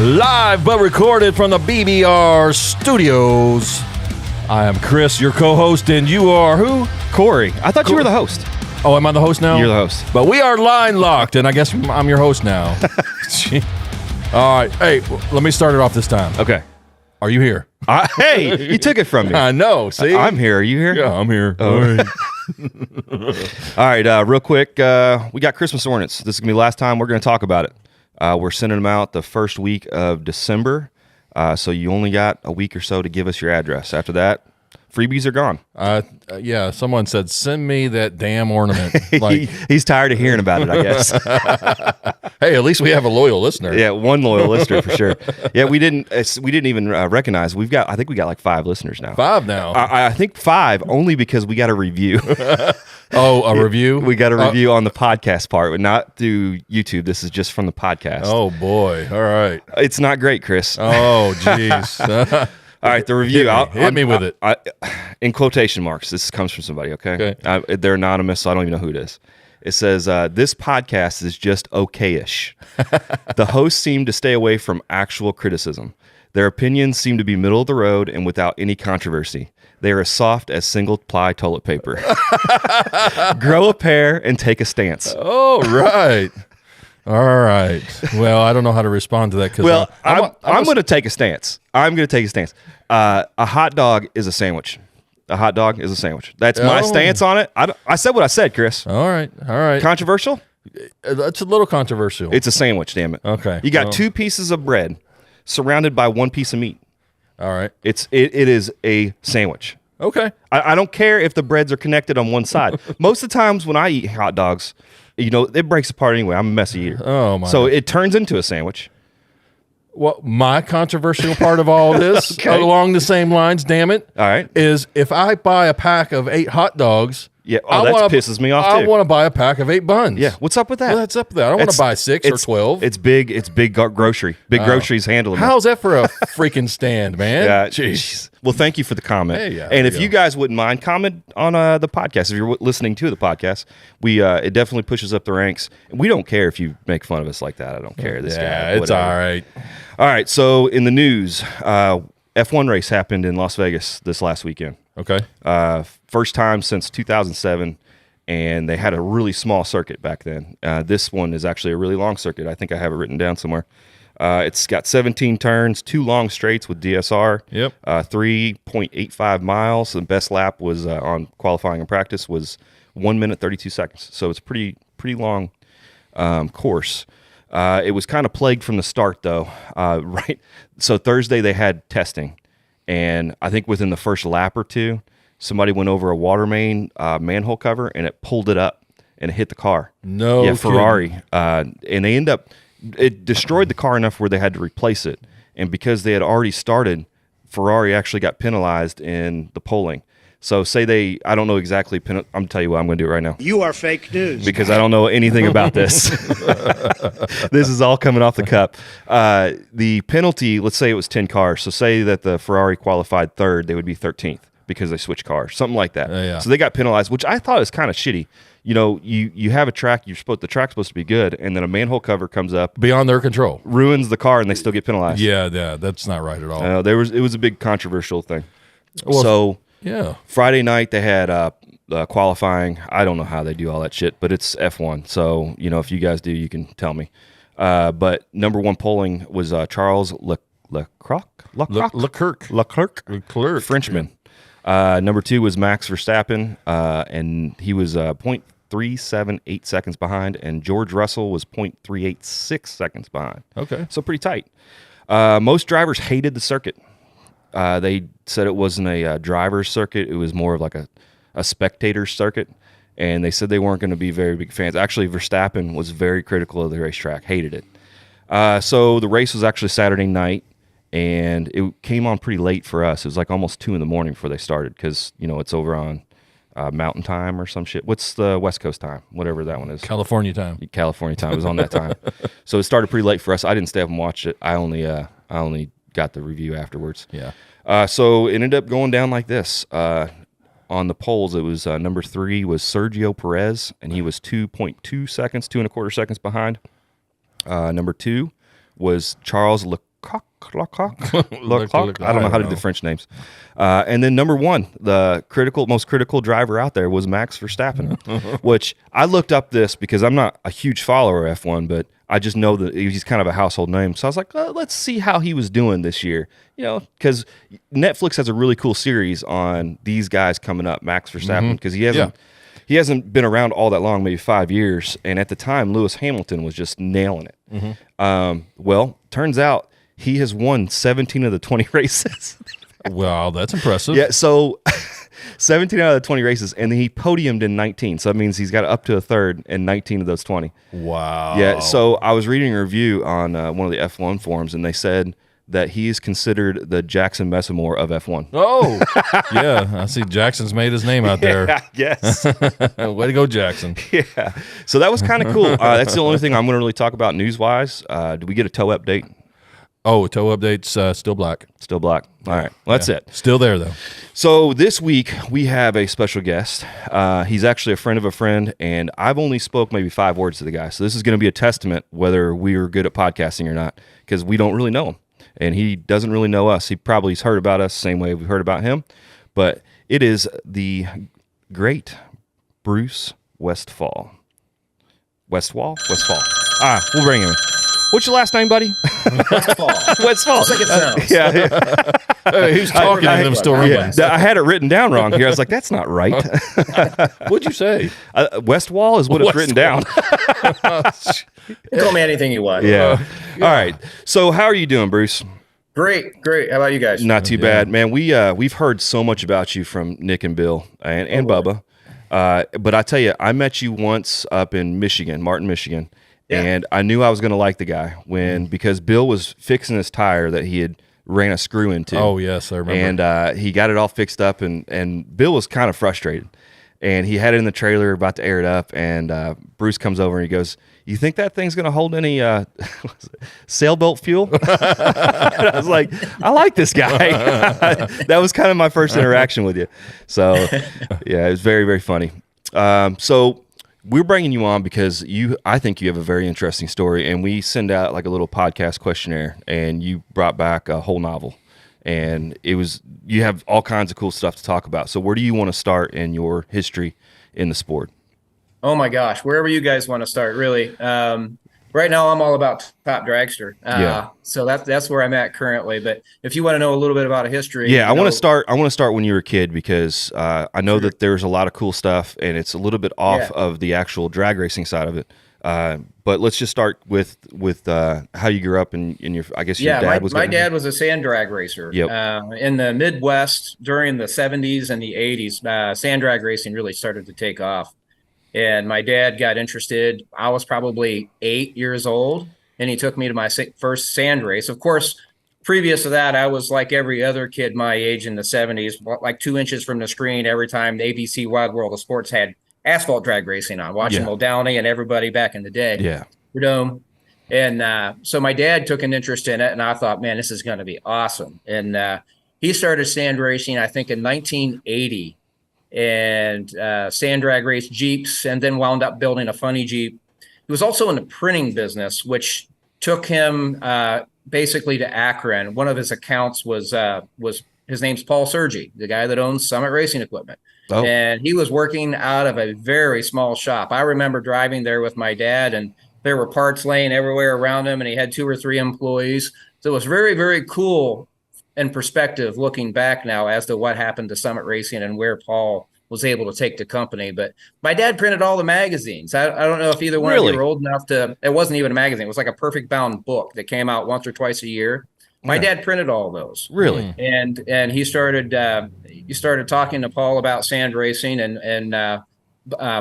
Live but recorded from the BBR studios. I am Chris, your co-host, and you are who? Corey. I thought you were the host. Oh, am I the host now? You're the host. But we are line locked, and I guess I'm your host now. All right. Hey, let me start it off this time. Okay. Are you here? Hey, you took it from me. I know. See? I'm here. Are you here? Yeah, I'm here. Oh. All right. Real quick, we got Christmas ornaments. This is going to be the last time we're going to talk about it. We're sending them out the first week of December. So you only got a week or so to give us your address. After that, freebies are gone. Yeah, someone said, send me that damn ornament. Like, He's tired of hearing about it, I guess. Hey, at least we have a loyal listener. Yeah, one loyal listener for sure. Yeah, we didn't even recognize. I think we got like 5 listeners now. 5 now. I think 5 only because we got a review. Oh, a review? We got a review on the podcast part, but not through YouTube. This is just from the podcast. Oh, boy. All right. It's not great, Chris. Oh, jeez. All right, the review. Hit me with it. In quotation marks. This comes from somebody, okay? They're anonymous, so I don't even know who it is. It says, this podcast is just okay-ish. The hosts seem to stay away from actual criticism. Their opinions seem to be middle of the road and without any controversy. They are as soft as single-ply toilet paper. Grow a pair and take a stance. Oh, right. All right. Well, I don't know how to respond to that. Well, I'm going to take a stance. I'm going to take a stance. A hot dog is a sandwich. A hot dog is a sandwich. That's my stance on it. I said what I said, Chris. All right. All right. Controversial? That's a little controversial. It's a sandwich, damn it. Okay. You got 2 pieces of bread surrounded by 1 piece of meat. All right. It is a sandwich. Okay. I don't care if the breads are connected on one side. Most of the times when I eat hot dogs, it breaks apart anyway. I'm a messy eater. Oh, my. So it turns into a sandwich. Well, my controversial part of all this, along the same lines, damn it, all right, is if I buy a pack of 8 hot dogs, that pisses me off too. I want to buy a pack of 8 buns. Yeah, what's up with that? Well, that's up there. I don't want to buy 6 or 12. It's big grocery. Big groceries handling it. How's that for a freaking stand, man? Yeah, jeez. Well, thank you for the comment. Hey, yeah, and if you guys wouldn't mind, comment on the podcast. If you're listening to the podcast, it definitely pushes up the ranks. We don't care if you make fun of us like that. I don't care. This guy, it's all right. All right. So in the news, F1 race happened in Las Vegas this last weekend. Okay. First time since 2007, and they had a really small circuit back then. This one is actually a really long circuit. I think I have it written down somewhere. It's got 17 turns, 2 long straights with DSR. Yep. 3.85 miles. The best lap was on qualifying and practice was 1 minute 32 seconds. So it's a pretty long course. It was kind of plagued from the start, though. Right. So Thursday they had testing, and I think within the first lap or two, somebody went over a water main manhole cover, and it pulled it up and it hit the car. No, yeah, Ferrari, and they it destroyed the car enough where they had to replace it. And because they had already started, Ferrari actually got penalized in the polling. So I don't know exactly, I'm going to tell you what, I'm going to do it right now. You are fake news. Because I don't know anything about this. This is all coming off the cup. The penalty, let's say it was 10 cars. So say that the Ferrari qualified 3rd, they would be 13th because they switched cars, something like that. Yeah. So they got penalized, which I thought is kind of shitty. You have a track, the track's supposed to be good, and then a manhole cover comes up beyond their control, ruins the car, and they still get penalized. Yeah, that's not right at all. It was a big controversial thing. Well, yeah. Friday night they had qualifying. I don't know how they do all that shit, but it's F1. So if you guys do, you can tell me. But number 1 polling was Charles Leclerc, Frenchman. Number 2 was Max Verstappen, and he was 0.378 seconds behind, and George Russell was 0.386 seconds behind. Okay. So pretty tight. Most drivers hated the circuit. They said it wasn't a driver's circuit. It was more of like a spectator's circuit, and they said they weren't going to be very big fans. Actually, Verstappen was very critical of the racetrack, hated it. So the race was actually Saturday night, and it came on pretty late for us. It was like almost 2 a.m. before they started because, it's over on Mountain Time or some shit. What's the West Coast time? Whatever that one is. California time. California time. It was on that time. So it started pretty late for us. I didn't stay up and watch it. I only got the review afterwards. Yeah. So it ended up going down like this. On the polls, it was number 3 was Sergio Perez, and he was 2.2 seconds, 2.25 seconds behind. Number 2 was Charles Leclerc. I don't know how to do the French names. And then number one, the most critical driver out there was Max Verstappen, which I looked up this because I'm not a huge follower of F1, but I just know that he's kind of a household name. So I was like, let's see how he was doing this year. Because Netflix has a really cool series on these guys coming up, Max Verstappen, because he hasn't been around all that long, maybe 5 years. And at the time, Lewis Hamilton was just nailing it. Well, turns out he has won 17 of the 20 races. Wow, that's impressive. Yeah, so 17 out of the 20 races, and then he podiumed in 19. So that means he's got up to a third in 19 of those 20. Wow. Yeah, so I was reading a review on one of the F1 forums, and they said that he is considered the Jackson Messamore of F1. Oh, yeah. I see Jackson's made his name out there. Yes. Way to go, Jackson. Yeah. So that was kind of cool. That's the only thing I'm going to really talk about news-wise. Did we get a toe update? Oh, toe update's still black. Still black. All right. Well, that's it. Still there, though. So this week, we have a special guest. He's actually a friend of a friend, and I've only spoke maybe 5 words to the guy. So this is going to be a testament whether we are good at podcasting or not, because we don't really know him. And he doesn't really know us. He probably's heard about us the same way we've heard about him. But it is the great Bruce Westfall. Westfall? We'll bring him in. What's your last name, buddy? Westfall. Westfall. Just like it sounds. Yeah. Hey, who's talking and I'm still remembering? I had it written down wrong here. I was like, that's not right. What'd you say? Westwall is what it's written down. Call me anything you want. Yeah. All right. So how are you doing, Bruce? Great. How about you guys? Not too bad, man. We've heard so much about you from Nick and Bill and Bubba. But I tell you, I met you once up in Michigan, Martin, Michigan. Yeah. And I knew I was going to like the guy because Bill was fixing his tire that he had ran a screw into. Oh, yes, I remember. And he got it all fixed up, and Bill was kind of frustrated. And he had it in the trailer, about to air it up, and Bruce comes over and he goes, "You think that thing's going to hold any sailboat fuel?" And I was like, I like this guy. That was kind of my first interaction with you. So, yeah, it was very, very funny. So we're bringing you on because I think you have a very interesting story, and we send out like a little podcast questionnaire, and you brought back a whole novel, and you have all kinds of cool stuff to talk about. So where do you want to start in your history in the sport? Oh my gosh, wherever you guys want to start, really. Right now, I'm all about Top Dragster. So that's where I'm at currently. But if you want to know a little bit about a history, I want to start. I want to start when you were a kid because I know that there's a lot of cool stuff, and it's a little bit off of the actual drag racing side of it. But let's just start with how you grew up and your. I guess your dad was. My dad was a sand drag racer. Yep. In the Midwest during the 70s and the 80s, sand drag racing really started to take off. And my dad got interested. I was probably 8 years old, and he took me to my first sand race. Of course, previous to that, I was like every other kid my age in the 70s, like 2 inches from the screen every time the ABC Wide World of Sports had asphalt drag racing on, watching Will Downey and everybody back in the day. Yeah. And so my dad took an interest in it, and I thought, man, this is going to be awesome. And he started sand racing, I think, in 1980. And sand drag race Jeeps, and then wound up building a funny Jeep. He was also in the printing business, which took him basically to Akron. One of his accounts was his name's Paul Sergi, the guy that owns Summit Racing Equipment. Oh. And he was working out of a very small shop. I remember driving there with my dad, and there were parts laying everywhere around him, and he had 2 or 3 employees. So it was very, very cool in perspective looking back now as to what happened to Summit Racing and where Paul was able to take the company. But my dad printed all the magazines. I don't know if either one of you are old enough to, it wasn't even a magazine. It was like a perfect bound book that came out once or twice a year. My dad printed all those. Really? And he started talking to Paul about sand racing, and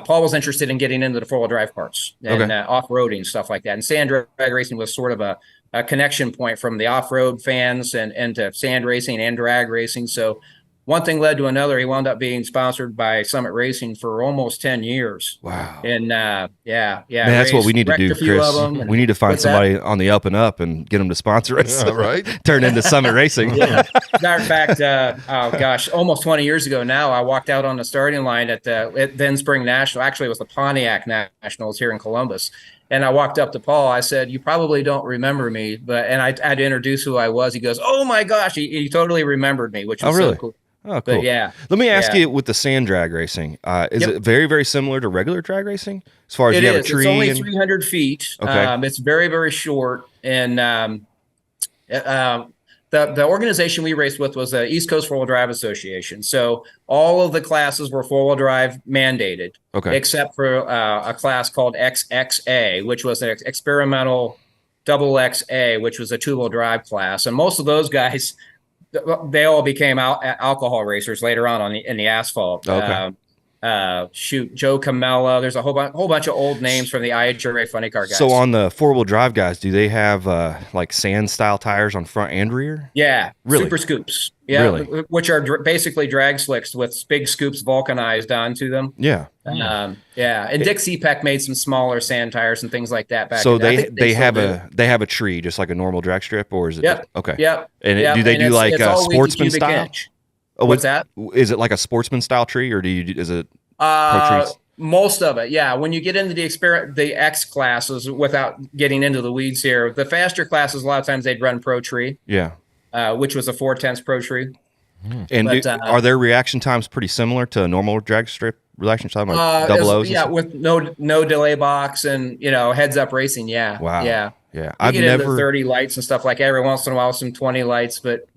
Paul was interested in getting into the 4-wheel drive parts and off-roading, stuff like that. And sand drag racing was sort of a connection point from the off-road fans and to sand racing and drag racing. So one thing led to another. He wound up being sponsored by Summit Racing for almost 10 years. Wow. And Man, that's what we need to do, Chris. We need to find somebody on the up and up and get them to sponsor us. Yeah, right. Turn into Summit Racing. Yeah. Matter of fact, almost 20 years ago now, I walked out on the starting line at then Spring National. Actually, it was the Pontiac Nationals here in Columbus. And I walked up to Paul. I said, "You probably don't remember me," and I had to introduce who I was. He goes, "Oh my gosh!" He totally remembered me, which was really? so cool. Oh, cool. But yeah. Let me ask you with the sand drag racing. Is it very, very similar to regular drag racing as far as you have a tree? It's only 300 feet. Okay. It's very, very short. And the organization we raced with was the East Coast Four-Wheel Drive Association. So all of the classes were four-wheel drive mandated, except for a class called XXA, which was an experimental double XA, which was a two-wheel drive class. And most of those guys, they all became alcohol racers later on in the asphalt. Okay. Joe Camella. There's a whole bunch of old names from the IHRA funny car guys. So on the four-wheel drive guys, do they have like sand style tires on front and rear? Yeah, really? Super scoops. Yeah, really? Which are basically drag slicks with big scoops vulcanized onto them. Yeah. Yeah, and Dick CPEC made some smaller sand tires and things like that back. So then. they have a tree just like a normal drag strip, or is it? Yep. Okay. Yep. And do they do like a sportsman style? Oh, what's that? Is it like a sportsman style tree, or is it pro trees? Most of it, yeah. When you get into the X classes, without getting into the weeds here, the faster classes, a lot of times they'd run pro tree. Yeah. Which was a 4/10 pro tree. And are their reaction times pretty similar to a normal drag strip reaction time, like double O's? Yeah, with no delay box and heads up racing. Yeah. Wow. Yeah. Yeah. I've never into 30 lights and stuff like every once in a while, some 20 lights, but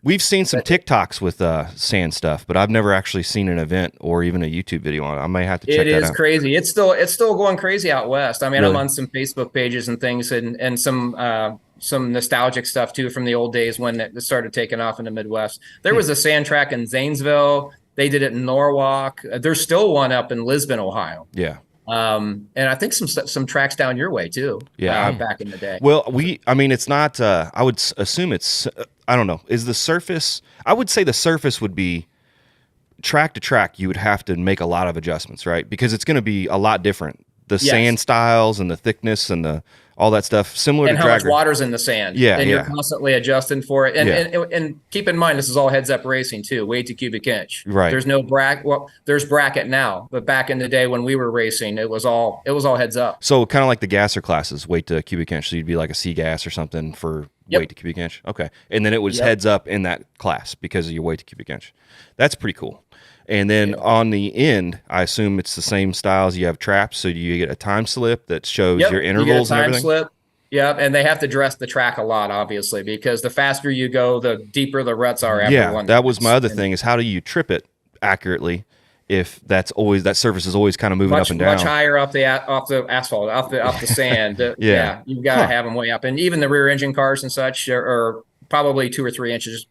we've seen some TikToks with sand stuff, but I've never actually seen an event or even a YouTube video on it. I may have to check that out. It is crazy. It's still going crazy out west. I mean, really? I'm on some Facebook pages and things, and some nostalgic stuff too from the old days when it started taking off in the Midwest. There was a sand track in Zanesville. They did it in Norwalk. There's still one up in Lisbon, Ohio. Yeah. And I think some tracks down your way too. Yeah. Back in the day. Well, it's not, I would assume it's, I don't know. Is the surface, I would say the surface would be track to track. You would have to make a lot of adjustments, right? Because it's going to be a lot different. The sand styles and the thickness and all that stuff, similar and to how drag much water's in the sand. Yeah, and you're constantly adjusting for it. And keep in mind, this is all heads up racing too. Weight to cubic inch. Right. There's no bracket. Well, there's bracket now, but back in the day when we were racing, it was all heads up. So kind of like the gasser classes, weight to cubic inch. So you'd be like a C gas or something for weight to cubic inch. Okay, and then it was heads up in that class because of your weight to cubic inch. That's pretty cool. And then on the end, I assume it's the same styles. You have traps, so you get a time slip that shows your intervals and everything. Slip. Yep, and they have to dress the track a lot, obviously, because the faster you go, the deeper the ruts are. After that was my other thing: is how do you trip it accurately if that surface is always kind of moving up and down, much higher off the asphalt, off the sand. You've got to have them way up, and even the rear engine cars and such are probably 2 or 3 inches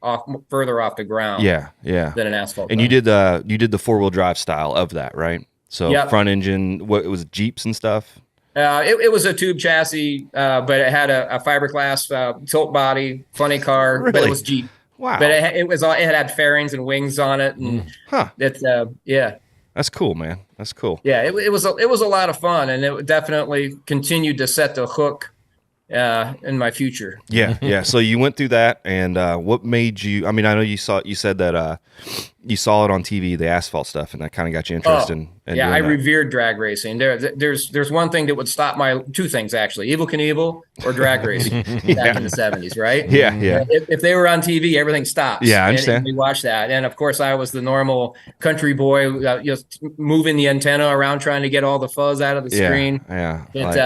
further off the ground. Than an asphalt. And you did the 4-wheel drive style of that, right? So front engine, what it was, Jeeps and stuff. It was a tube chassis, but it had a fiberglass tilt body, funny car, really? But it was Jeep. Wow. But it had fairings and wings on it, and it's That's cool, man. That's cool. Yeah, it was a lot of fun, and it definitely continued to set the hook in my future. Yeah. So you went through that, and what made you? I mean, I know you said that you saw it on TV, the asphalt stuff, and that kind of got you interested in doing I that. revered drag racing. There's one thing that would stop two things actually: Evel Knievel or drag racing back in the 70s, right? Yeah. If they were on TV, everything stops. Yeah, I understand. And we watch that, and of course, I was the normal country boy, just moving the antenna around, trying to get all the fuzz out of the screen. Yeah. But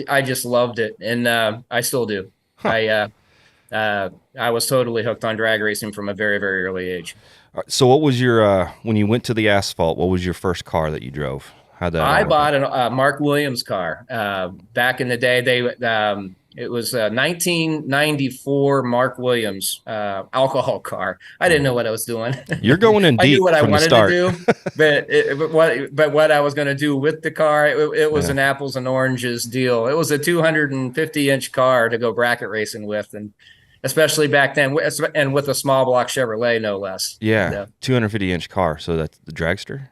I just loved it, and I still do. I was totally hooked on drag racing from a very, very early age. So what was your when you went to the asphalt, what was your first car that you drove? I bought a Mark Williams car. Back in the day, it was a 1994 Mark Williams alcohol car. I didn't know what I was doing. You're going in deep. I knew what I wanted to do, but what I was going to do with the car, it was an apples and oranges deal. It was a 250-inch car to go bracket racing with, and especially back then, and with a small block Chevrolet, no less. Yeah, 250-inch car. So that's the dragster.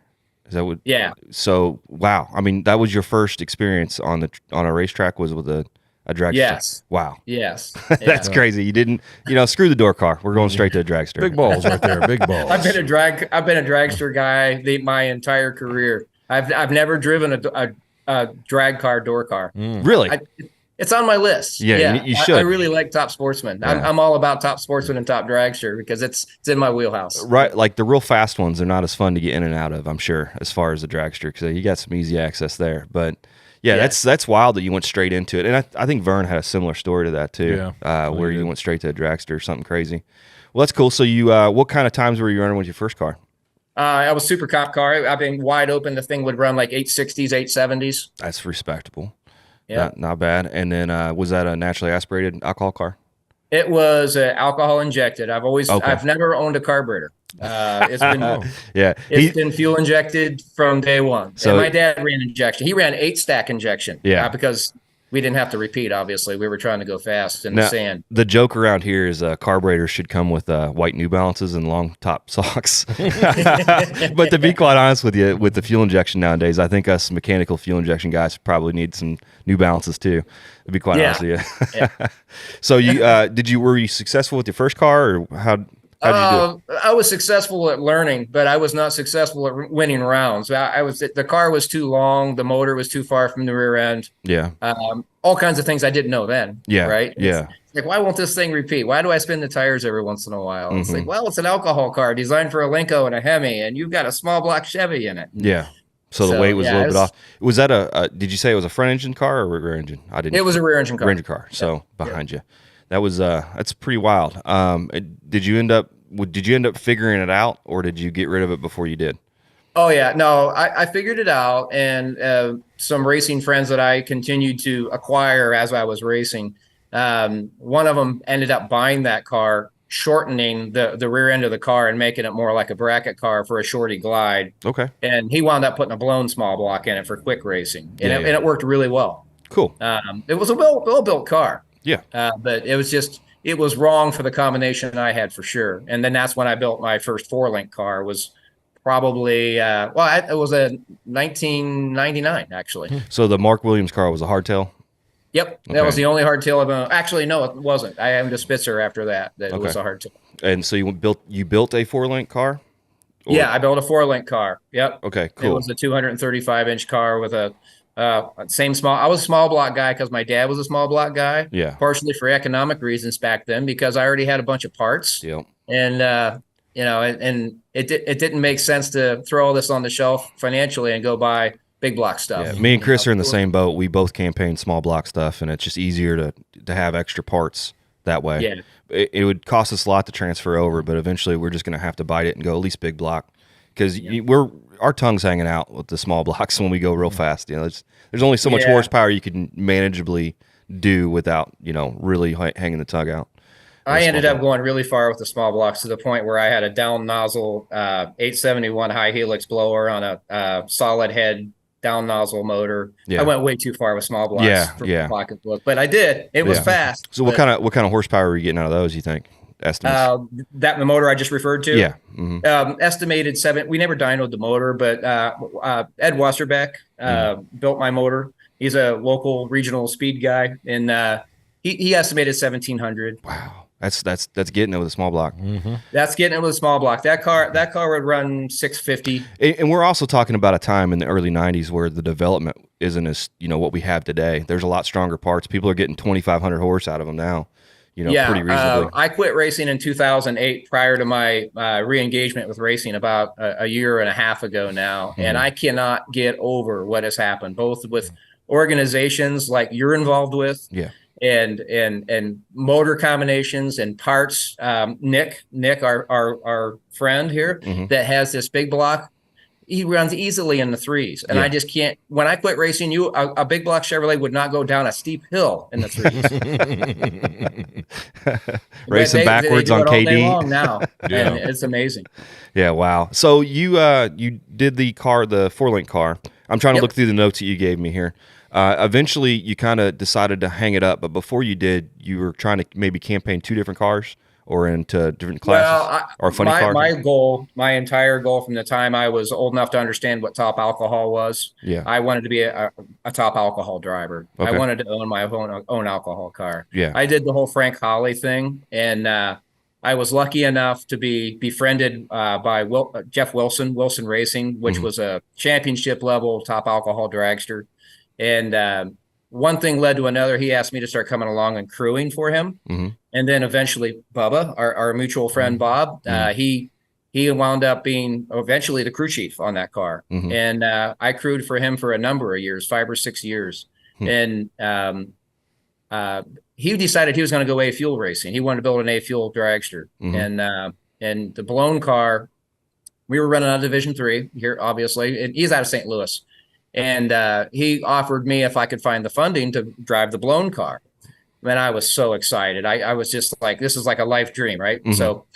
Is that what? Yeah. So wow, I mean, that was your first experience on a racetrack, was with a dragster. Yes. Wow. Yes. That's crazy. You didn't, screw the door car. We're going straight to a dragster. Big balls right there. Big balls. I've been a dragster guy my entire career. I've never driven drag car, door car. Really? It's on my list. Yeah, you should. I really like Top Sportsman. Yeah. I'm all about Top Sportsman and Top Dragster because it's in my wheelhouse. Right, like the real fast ones are not as fun to get in and out of, I'm sure, as far as the dragster, because you got some easy access there. But yeah, that's wild that you went straight into it, and I think Vern had a similar story to that too, where you went straight to a dragster or something crazy. Well, that's cool. So you, what kind of times were you running with your first car? I was super cop car. I've been wide open. The thing would run like 860s, 870s. That's respectable. Yeah, not bad. And then was that a naturally aspirated alcohol car? It was alcohol injected. I've never owned a carburetor. It's been it's been fuel injected from day one. So and my dad ran injection. He ran 8-stack injection. Yeah, because we didn't have to repeat. Obviously, we were trying to go fast in the sand. The joke around here is carburetors should come with white New Balances and long top socks. But to be quite honest with you, with the fuel injection nowadays, I think us mechanical fuel injection guys probably need some New Balances too. To be quite honest with you. Yeah. So you were you successful with your first car, or how did you do it? I was successful at learning, but I was not successful at winning rounds. The car was too long, the motor was too far from the rear end. Yeah. All kinds of things I didn't know then. Yeah. Right. Yeah. It's like, why won't this thing repeat? Why do I spin the tires every once in a while? It's like, well, it's an alcohol car designed for a Lenko and a Hemi, and you've got a small block Chevy in it. Yeah. So the weight was a little bit off. Was that did you say it was a front engine car or a rear engine? I didn't. It was a rear engine car. Rear engine car. So behind you. That was that's pretty wild. Did you end up figuring it out, or did you get rid of it before you did? Oh yeah, no, I figured it out, and some racing friends that I continued to acquire as I was racing. One of them ended up buying that car, shortening the rear end of the car and making it more like a bracket car for a shorty glide. Okay. And he wound up putting a blown small block in it for quick racing, and it worked really well. Cool. It was a well-built car. Yeah. But it was wrong for the combination I had for sure. And then that's when I built my first 4-link car. Was probably it was a 1999 actually. So the Mark Williams car was a hardtail? Yep. Okay. That was the only hardtail I've owned. Actually, no, it wasn't. I owned a Spitzer after that. It was a hardtail. And so you built a 4-link car? Or? Yeah, I built a 4-link car. Yep. Okay, cool. It was a 235-inch car with a same small. I was a small block guy because my dad was a small block guy. Yeah. Partially for economic reasons back then, because I already had a bunch of parts. Yep. And and it didn't make sense to throw all this on the shelf financially and go buy big block stuff. Yeah. Me and Chris are in the same boat. We both campaign small block stuff, and it's just easier to have extra parts that way. Yeah. It would cost us a lot to transfer over, but eventually we're just going to have to bite it and go at least big block, because our tongue's hanging out with the small blocks when we go real fast. There's only so much horsepower you can manageably do without really hanging the tug out. I ended up going really far with the small blocks to the point where I had a down nozzle 871 high helix blower on a solid head down nozzle motor. Yeah. I went way too far with small blocks for the pocketbook, but I did. It was fast. So what kind of horsepower were you getting out of those, you think? Estimates? That the motor I just referred to? Yeah. Mm-hmm. Estimated 7. We never dynoed the motor, but Ed Wasserbeck built my motor. He's a local regional speed guy, and he estimated 1,700. Wow. That's getting it with a small block. Mm-hmm. That's getting it with a small block. That car would run 650. And we're also talking about a time in the early 90s where the development isn't as what we have today. There's a lot stronger parts. People are getting 2,500 horse out of them now. Pretty reasonably. I quit racing in 2008 prior to my re-engagement with racing about a year and a half ago now, and I cannot get over what has happened, both with organizations like you're involved with. Yeah. And motor combinations and parts. Nick, our friend here that has this big block, he runs easily in the 3s, and I just can't. When I quit racing, a big block Chevrolet would not go down a steep hill in the 3s. Racing backwards on KD all day long now, and it's amazing. Yeah, wow. So you did the 4-link car. I'm trying to look through the notes that you gave me here. Eventually, you kind of decided to hang it up, but before you did, you were trying to maybe campaign 2 different cars or into different classes or funny cars. My entire goal from the time I was old enough to understand what top alcohol was, I wanted to be a top alcohol driver. Okay. I wanted to own my own alcohol car. Yeah. I did the whole Frank Holly thing, and I was lucky enough to be befriended by Jeff Wilson Racing, which was a championship level top alcohol dragster. And one thing led to another. He asked me to start coming along and crewing for him. And then eventually Bubba, our mutual friend Bob, he wound up being eventually the crew chief on that car. And I crewed for him for a number of years, 5 or 6 years. And he decided he was going to go A-fuel racing. He wanted to build an A-fuel dragster. And the blown car, we were running on Division 3 here, obviously. And he's out of St. Louis. And he offered me if I could find the funding to drive the blown car. And I was so excited. I was just like, this is like a life dream, right? So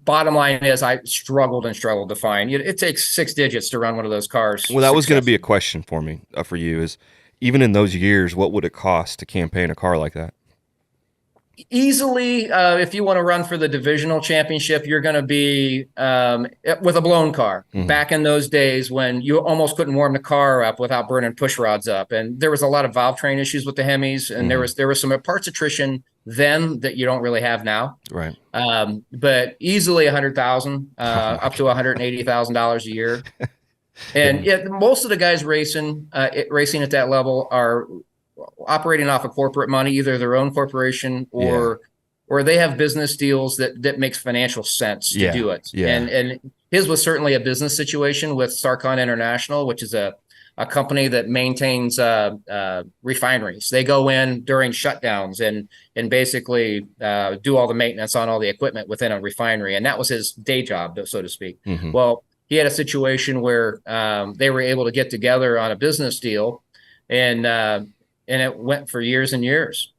bottom line is I struggled to find. It takes 6 digits to run one of those cars. Well, that was going to be a question for me, for you, is even in those years, what would it cost to campaign a car like that? Easily, if you want to run for the divisional championship, you're going to be with a blown car. Back in those days when you almost couldn't warm the car up without burning push rods up, and there was a lot of valve train issues with the Hemis, and there was some parts attrition then that you don't really have now. Right. But easily $100,000 up to $180,000 a year. And most of the guys racing at that level are operating off of corporate money, either their own corporation or they have business deals that makes financial sense to do it. And his was certainly a business situation with Starcon International, which is a company that maintains refineries. They go in during shutdowns and basically do all the maintenance on all the equipment within a refinery. And that was his day job, so to speak. Well, he had a situation where they were able to get together on a business deal, and it went for years and years.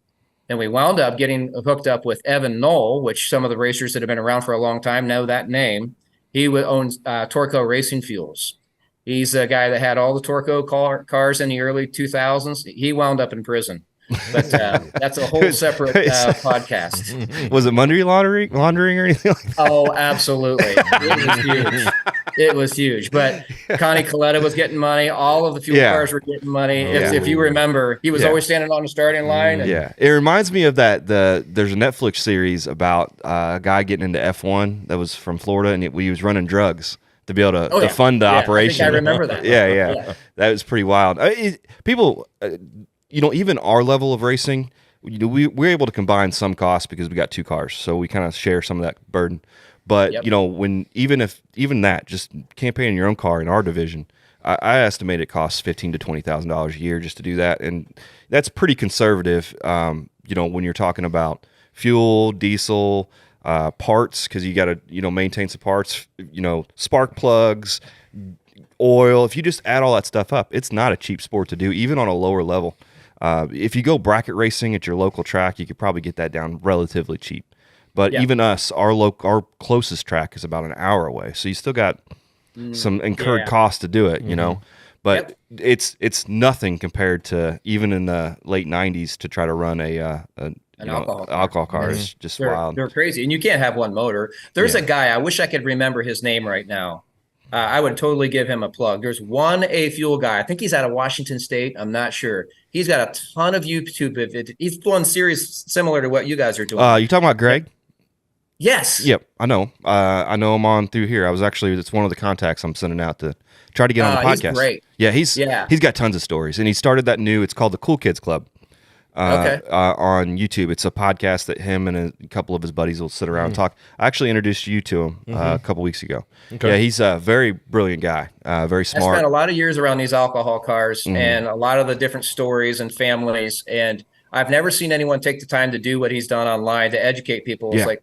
And we wound up getting hooked up with Evan Knoll, which some of the racers that have been around for a long time know that name. He owns Torco Racing Fuels. He's a guy that had all the Torco cars in the early 2000s. He wound up in prison. But that's a whole separate podcast. Was it money laundering or anything like that? Oh, absolutely. It was huge. It was huge. But Connie Coletta was getting money. All of the fuel cars were getting money. If you remember, he was always standing on the starting line. It reminds me of that. There's a Netflix series about a guy getting into F1 that was from Florida, and he was running drugs to be able to fund the operation. I remember that. That was pretty wild. People... even our level of racing, we're able to combine some costs because we got 2 cars, so we kind of share some of that burden. But when even that, just campaigning your own car in our division, I estimate it costs $15,000 to $20,000 a year just to do that, and that's pretty conservative. When you're talking about fuel, diesel, parts, because you got to maintain some parts, spark plugs, oil. If you just add all that stuff up, it's not a cheap sport to do, even on a lower level. If you go bracket racing at your local track, you could probably get that down relatively cheap. But even us, our closest track is about an hour away, so you still got some incurred costs to do it, But it's nothing compared to even in the late '90s to try to run an alcohol car. Is just wild. They're crazy, and you can't have one motor. There's a guy, I wish I could remember his name right now. I would totally give him a plug. There's one A-Fuel guy. I think he's out of Washington State. I'm not sure. He's got a ton of YouTube. He's doing series similar to what you guys are doing. You talking about Greg? Yes. Yep, I know. I know him on through here. It's one of the contacts I'm sending out to try to get on the podcast. He's great. Yeah, he's got tons of stories, and he started that it's called the Cool Kids Club. On YouTube. It's a podcast that him and a couple of his buddies will sit around and talk. I actually introduced you to him a couple weeks ago. Yeah, he's a very brilliant guy, very smart. I spent a lot of years around these alcohol cars and a lot of the different stories and families, and I've never seen anyone take the time to do what he's done online to educate people. It's like,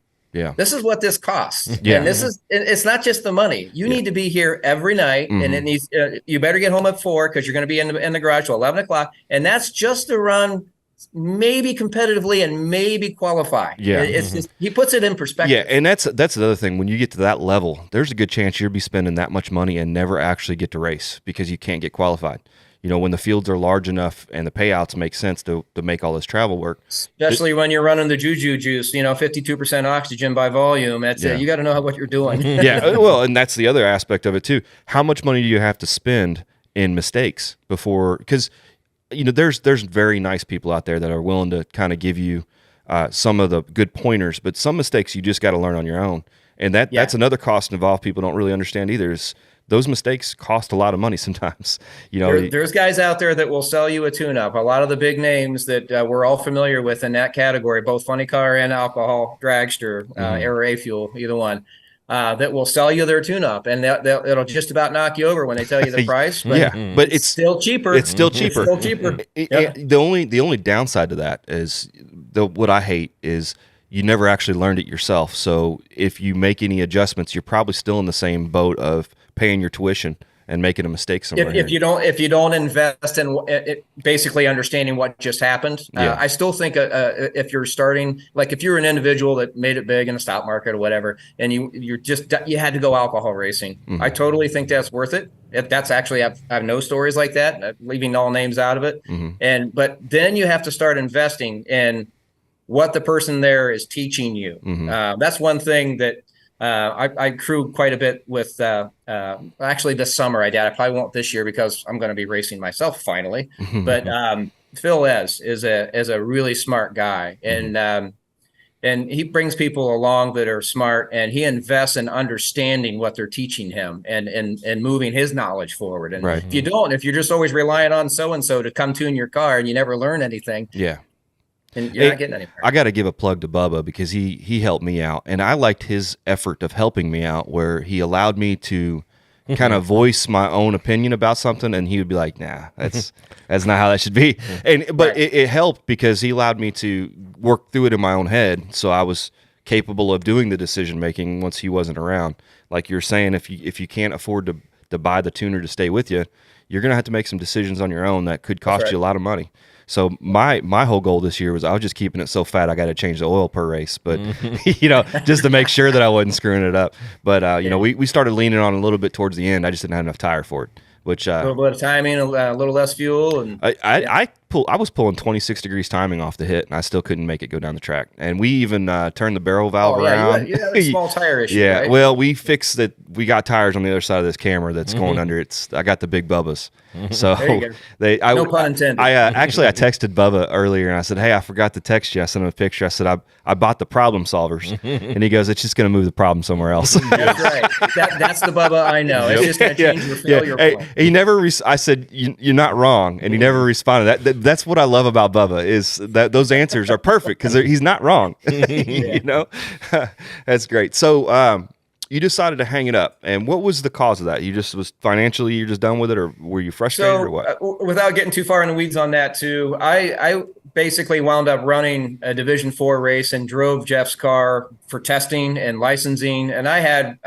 this is what this costs. And it's not just the money. You need to be here every night, and it needs. You better get home at 4 because you're going to be in the garage till 11 o'clock, and that's just to run maybe competitively and maybe qualify. It's just, he puts it in perspective. And that's the other thing. When you get to that level, there's a good chance you'll be spending that much money and never actually get to race because you can't get qualified. When the fields are large enough and the payouts make sense to make all this travel work. Especially when you're running the Juju juice, 52% oxygen by volume. That's you got to know what you're doing. Well, and that's the other aspect of it too. How much money do you have to spend in mistakes before? Because there's very nice people out there that are willing to kind of give you some of the good pointers, but some mistakes you just got to learn on your own. And that's another cost involved people don't really understand either is those mistakes cost a lot of money sometimes. You know, there's guys out there that will sell you a tune-up. A lot of the big names that we're all familiar with in that category, both funny car and alcohol dragster, air fuel, either one, that will sell you their tune-up, and it'll just about knock you over when they tell you the price. But but it's still cheaper. It's still cheaper. It's still cheaper. The only downside to that is what I hate is you never actually learned it yourself. So if you make any adjustments, you're probably still in the same boat of paying your tuition and making a mistake somewhere. If you don't invest in basically understanding what just happened, I still think if you're starting, like if you're an individual that made it big in the stock market or whatever, and you had to go alcohol racing, I totally think that's worth it. That's actually, I have no stories like that, leaving all names out of it. But then you have to start investing in what the person there is teaching you. That's one thing that I crew quite a bit with. Actually, this summer I did. I probably won't this year because I'm going to be racing myself finally. But Phil is a really smart guy, and he brings people along that are smart, and he invests in understanding what they're teaching him and moving his knowledge forward. And if you're just always relying on so and so to come tune your car and you never learn anything, and you're not getting anywhere. I got to give a plug to Bubba because he helped me out, and I liked his effort of helping me out, where he allowed me to kind of voice my own opinion about something, and he would be like, "Nah, that's not how that should be." But it helped because he allowed me to work through it in my own head, so I was capable of doing the decision making once he wasn't around. Like you're saying, if you can't afford to buy the tuner to stay with you, you're gonna have to make some decisions on your own that could cost you a lot of money. So my whole goal this year was I was just keeping it so fat I got to change the oil per race, but just to make sure that I wasn't screwing it up. But we started leaning on a little bit towards the end. I just didn't have enough tire for it. Which a little bit of timing, a little less fuel, and I was pulling 26 degrees timing off the hit, and I still couldn't make it go down the track. And we even turned the barrel valve around. You had a small tire issue. Right? Well, we fixed that. We got tires on the other side of this camera that's going under. I got the big Bubbas. So no pun intended. I texted Bubba earlier, and I said, "Hey, I forgot to text you." I sent him a picture. I said, "I bought the problem solvers," and he goes, "It's just going to move the problem somewhere else." That's right. That's the Bubba I know. It's just going to change your failure point. He never. I said, "You're not wrong," and he never responded. That's what I love about Bubba is that those answers are perfect because he's not wrong. That's great. So you decided to hang it up, and what was the cause of that? You just was financially, you're just done with it, or were you frustrated, or what? Without getting too far in the weeds on that too, I basically wound up running a Division 4 race and drove Jeff's car for testing and licensing, and I had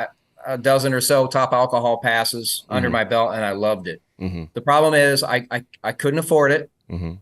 a dozen or so top alcohol passes under my belt, and I loved it. The problem is I couldn't afford it.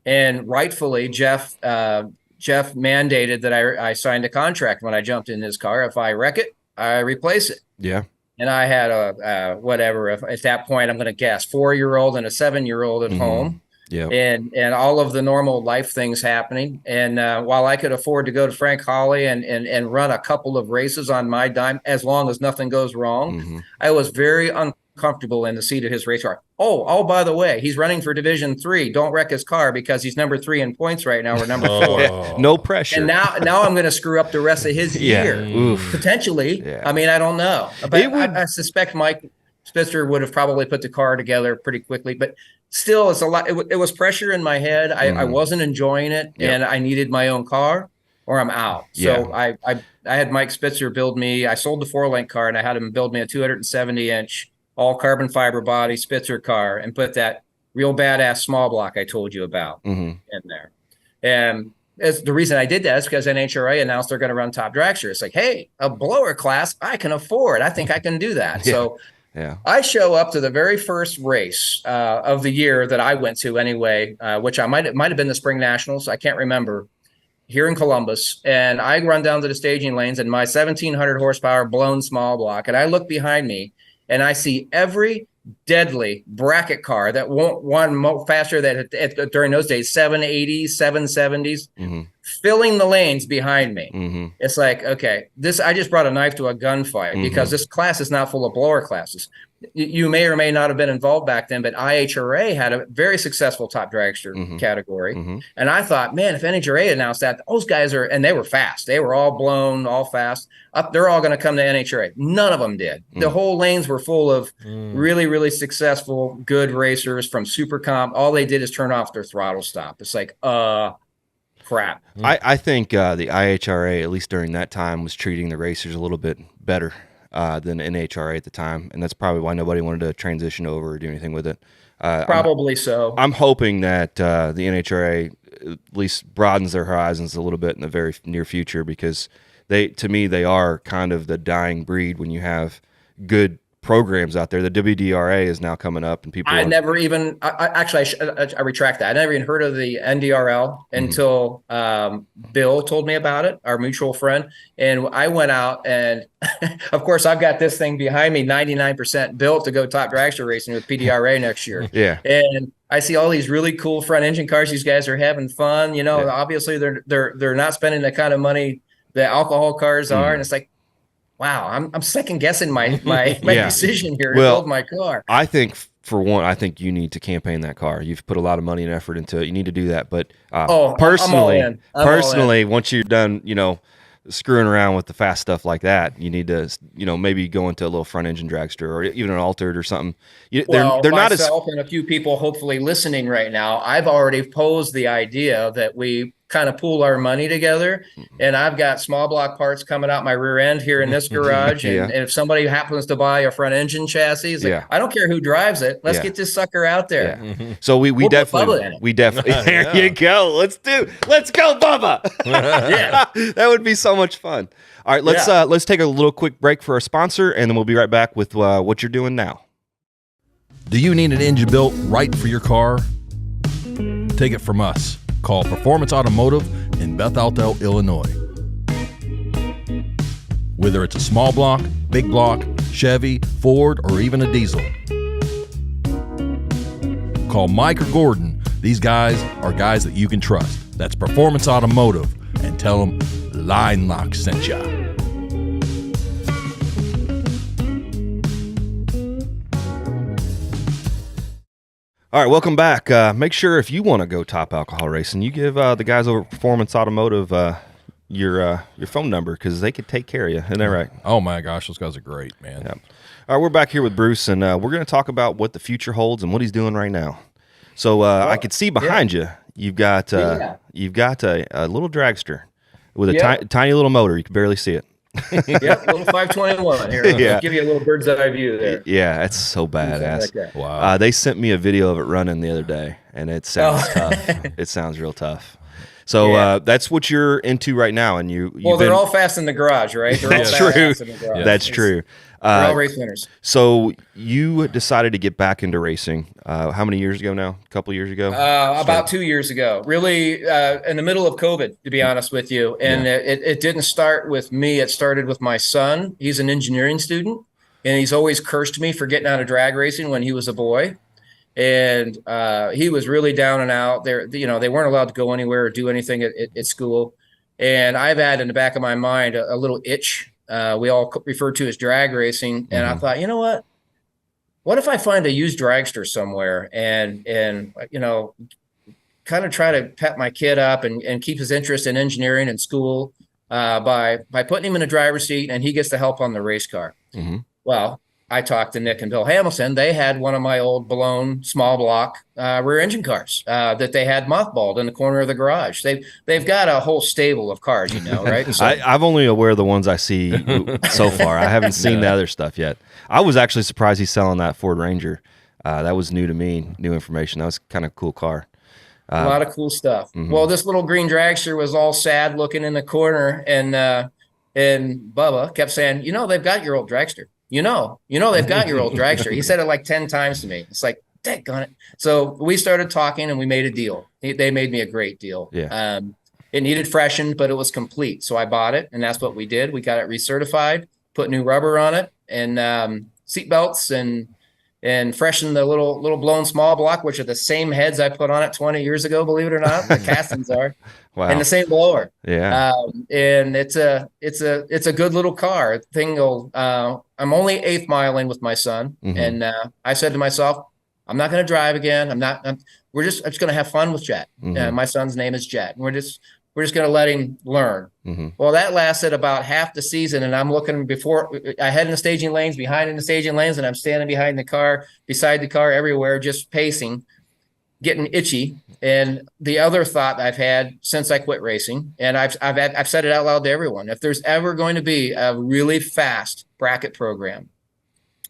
And rightfully, Jeff mandated that I signed a contract when I jumped in his car. If I wreck it, I replace it. Yeah. And I had at that point, I'm going to guess 4-year-old and a 7-year-old at home. Yeah. And all of the normal life things happening. And while I could afford to go to Frank Hawley and run a couple of races on my dime, as long as nothing goes wrong, I was very uncomfortable in the seat of his race car. Oh, by the way, he's running for Division 3. Don't wreck his car because he's number 3 in points right now. We're number 4. No pressure. And now I'm going to screw up the rest of his year. Potentially. Yeah. I mean, I don't know. But I suspect Mike Spitzer would have probably put the car together pretty quickly. But still, it's a lot. It was pressure in my head. I wasn't enjoying it, and I needed my own car or I'm out. So I had Mike Spitzer build me. I sold the 4-link car, and I had him build me a 270-inch all carbon fiber body Spitzer car and put that real badass small block I told you about in there. And the reason I did that is because NHRA announced they're going to run top dragster. It's like, hey, a blower class I can afford. I think I can do that. So I show up to the very first race of the year that I went to anyway, which I might have been the Spring Nationals. I can't remember, here in Columbus. And I run down to the staging lanes in my 1,700 horsepower blown small block. And I look behind me, and I see every deadly bracket car that won faster than during those days, 780s, 770s, filling the lanes behind me. It's like, okay, I just brought a knife to a gunfight because this class is not full of blower classes. You may or may not have been involved back then, but IHRA had a very successful top dragster category. And I thought, man, if NHRA announced that, those guys and they were fast. They were all blown, all fast. They're all going to come to NHRA. None of them did. The whole lanes were full of really, really successful, good racers from Super Comp. All they did is turn off their throttle stop. It's like, crap. I think the IHRA, at least during that time, was treating the racers a little bit better than NHRA at the time, and that's probably why nobody wanted to transition over or do anything with it. Probably so. I'm hoping that the NHRA at least broadens their horizons a little bit in the very near future, because to me, they are kind of the dying breed when you have good programs out there. The WDRA is now coming up, and people. I retract that. I never even heard of the NDRL until Bill told me about it, our mutual friend. And I went out, and of course, I've got this thing behind me, 99% built to go top dragster racing with PDRA next year. Yeah, and I see all these really cool front engine cars. These guys are having fun. You know, obviously they're not spending the kind of money that alcohol cars are, and it's like, wow, I'm second guessing my decision here to build my car. I think, for one, you need to campaign that car. You've put a lot of money and effort into it. You need to do that. But personally, once you're done, screwing around with the fast stuff like that, you need to, maybe go into a little front engine dragster or even an altered or something. They're not as and a few people hopefully listening right now. I've already posed the idea that we kind of pool our money together, and I've got small block parts coming out my rear end here in this garage. And if somebody happens to buy a front engine chassis, I don't care who drives it. Let's get this sucker out there. So we definitely there you go. Let's go, Bubba. That would be so much fun. All right, let's take a little quick break for our sponsor, and then we'll be right back with what you're doing now. Do you need an engine built right for your car? Take it from us. Call Performance Automotive in Beth Alto, Illinois. Whether it's a small block, big block, Chevy, Ford, or even a diesel. Call Mike or Gordon. These guys are guys that you can trust. That's Performance Automotive, and tell them Line Lock sent ya. All right, welcome back. Make sure if you want to go top alcohol racing, you give the guys over at Performance Automotive your phone number, because they could take care of you. Isn't that right? Oh my gosh, those guys are great, man. Yeah. All right, we're back here with Bruce, and we're going to talk about what the future holds and what he's doing right now. So I could see behind you, you've got a little dragster with a tiny little motor. You can barely see it. Little 521 here. I'll give you a little bird's eye view there. Yeah, that's so badass. Like wow. They sent me a video of it running the other day, and it sounds tough. It sounds real tough. So that's what you're into right now, and they're all fast in the garage, right? That's true. That's true. They're all race winners. So you decided to get back into racing. How many years ago now? A couple of years ago? About 2 years ago. Really, in the middle of COVID, to be honest with you. And it didn't start with me. It started with my son. He's an engineering student, and he's always cursed me for getting out of drag racing when he was a boy. And he was really down and out. They weren't allowed to go anywhere or do anything at school. And I've had in the back of my mind a little itch. We all refer to as drag racing. And I thought, you know what if I find a used dragster somewhere and kind of try to pep my kid up and keep his interest in engineering and school by putting him in a driver's seat, and he gets to help on the race car. Well, I talked to Nick and Bill Hamilton. They had one of my old blown small block rear engine cars that they had mothballed in the corner of the garage. They've got a whole stable of cars, right? So, I'm only aware of the ones I see so far. I haven't seen the other stuff yet. I was actually surprised he's selling that Ford Ranger. That was new to me, new information. That was kind of a cool car. A lot of cool stuff. Well, this little green dragster was all sad looking in the corner, and Bubba kept saying, they've got your old dragster. They've got your old dragster. He said it like 10 times to me. It's like, daggone it. So we started talking, and we made a deal. They made me a great deal. Yeah. It needed freshened, but it was complete. So I bought it, and that's what we did. We got it recertified, put new rubber on it, and seat belts, and and freshen the little blown small block, which are the same heads I put on it 20 years ago, believe it or not. The castings are. Wow. And the same blower. Yeah. And it's a good little car. Thing will, I'm only 8th mile in with my son. And I said to myself, I'm not going to drive again. I'm just going to have fun with Jet. My son's name is Jet. And we're just going to let him learn. Well, that lasted about half the season. And I'm looking before I head in the staging lanes, behind in the staging lanes, and I'm standing behind the car, beside the car, everywhere, just pacing, getting itchy. And the other thought I've had since I quit racing, and I've said it out loud to everyone, if there's ever going to be a really fast bracket program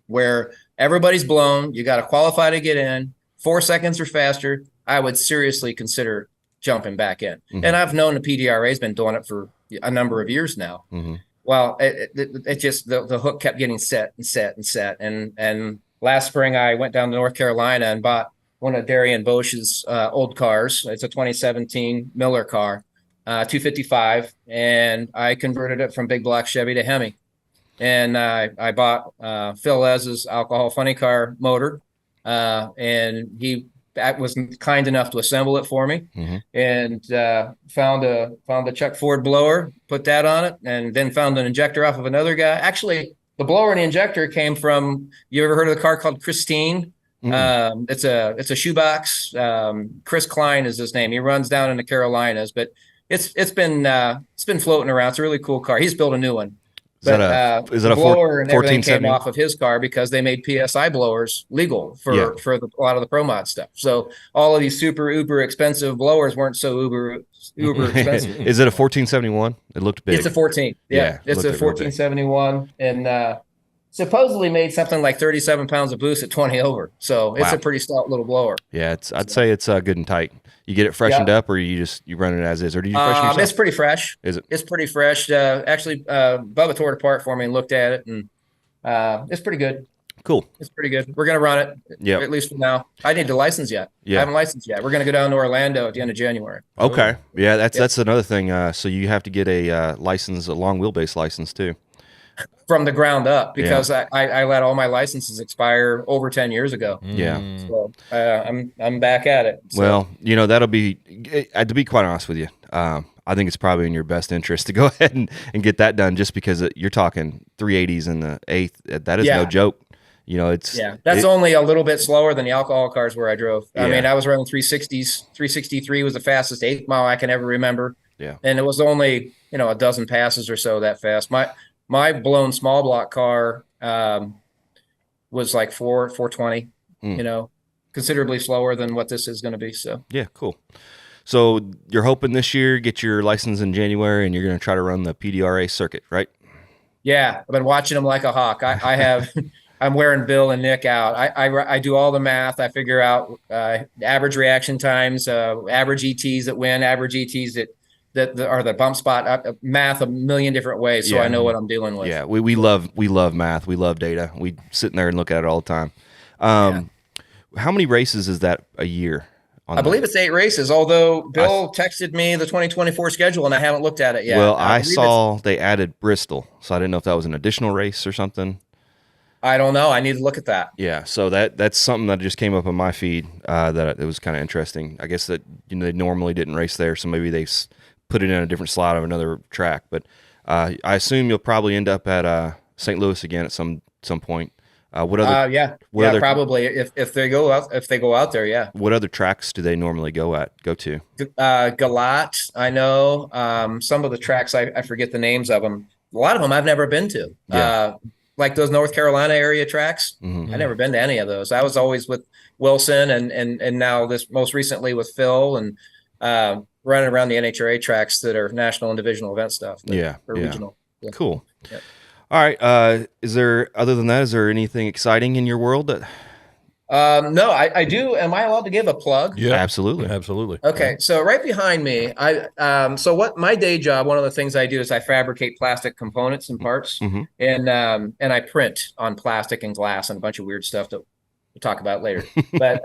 where everybody's blown, you got to qualify to get in, 4 seconds or faster, I would seriously consider jumping back in. And I've known the PDRA has been doing it for a number of years now. Well, it just, the hook kept getting set and set and set. And last spring I went down to North Carolina and bought one of Darian Bosch's old cars. It's a 2017 Miller car, 255, and I converted it from big block Chevy to Hemi. And I bought Phil Les's alcohol funny car motor, and he was kind enough to assemble it for me, and found a Chuck Ford blower, put that on it, and then found an injector off of another guy. Actually, the blower and the injector came from, you ever heard of the car called Christine? It's a shoebox. Chris Klein is his name. He runs down in the Carolinas, but it's been floating around. It's a really cool car. He's built a new one. Is that a blower and everything 1470? came off of his car because they made PSI blowers legal for a lot of the Pro Mod stuff. So all of these super uber expensive blowers weren't so uber expensive. Is it a 1471? It looked big. It's a 14. Yeah, it's a 1471, and supposedly made something like 37 pounds of boost at 20 over. So it's a pretty stout little blower. Yeah, I'd say it's good and tight. You get it freshened up, or you run it as is, or do you freshen yourself? It's pretty fresh. Is it? It's pretty fresh. Actually, Bubba tore it apart for me and looked at it, and it's pretty good. Cool. It's pretty good. We're gonna run it. At least for now. I need to license yet. I haven't licensed yet. We're gonna go down to Orlando at the end of January. Okay. Yeah, that's another thing. So you have to get a license, a long wheelbase license too. From the ground up, because I let all my licenses expire over 10 years ago. Yeah. So I'm back at it. So. Well, that'll be, to be quite honest with you, I think it's probably in your best interest to go ahead and get that done, just because you're talking 380s in the 8th. That is no joke. That's only a little bit slower than the alcohol cars where I drove. I mean, I was running 360s. 363 was the fastest 8th mile I can ever remember. Yeah. And it was only, a dozen passes or so that fast. My blown small block car was like 420, considerably slower than what this is going to be. So yeah, cool. So you're hoping this year get your license in January, and you're going to try to run the PDRA circuit, right? Yeah, I've been watching them like a hawk. I have. I'm wearing Bill and Nick out. I do all the math. I figure out average reaction times, average ETs that win, average ETs that are the bump spot, math a million different ways, so I know what I'm dealing with. Yeah, we love math. We love data. We sit in there and look at it all the time. How many races is that a year? I believe it's 8 races, although Bill texted me the 2024 schedule, and I haven't looked at it yet. Well, I saw they added Bristol, so I didn't know if that was an additional race or something. I don't know. I need to look at that. Yeah, so that's something that just came up on my feed that it was kind of interesting. I guess that they normally didn't race there, so maybe they put it in a different slot of another track. But I assume you'll probably end up at St. Louis again at some point. What other? Probably if they go out there. Yeah. What other tracks do they normally go to? Galat. I know some of the tracks. I forget the names of them. A lot of them I've never been to. Yeah. Like those North Carolina area tracks. I've never been to any of those. I was always with Wilson and now this most recently with Phil and running around the NHRA tracks that are national and divisional event stuff. Regional. Yeah. Cool. Yep. All right. Is there anything exciting in your world that? No, I do. Am I allowed to give a plug? Yeah, absolutely. Okay. So right behind me, so what my day job, one of the things I do is I fabricate plastic components and parts, and I print on plastic and glass and a bunch of weird stuff that we'll talk about later. But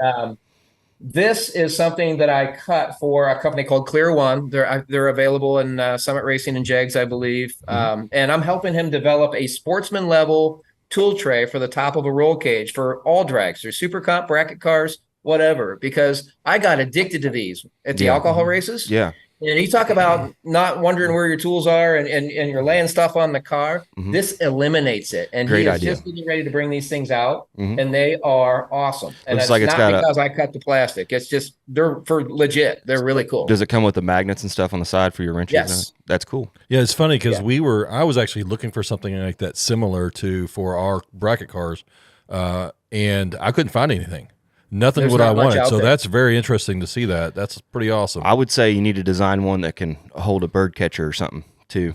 this is something that I cut for a company called Clear One. They're available in Summit Racing and Jegs, I believe. And I'm helping him develop a sportsman level tool tray for the top of a roll cage for all dragsters, super comp, bracket cars, whatever, because I got addicted to these at the alcohol races. Yeah. And you talk about not wondering where your tools are and you're laying stuff on the car. This eliminates it. And Great he is idea. just getting ready to bring these things out, and they are awesome. And Looks it's like it's not got because I cut the plastic. It's just they're for legit. They're really cool. Does it come with the magnets and stuff on the side for your wrenches? Yes. That's cool. Yeah, it's funny because I was actually looking for something like that similar to for our bracket cars, and I couldn't find anything. Nothing There's what I not much wanted. out So there. that's very interesting to see that. That's pretty awesome. I would say you need to design one that can hold a bird catcher or something too.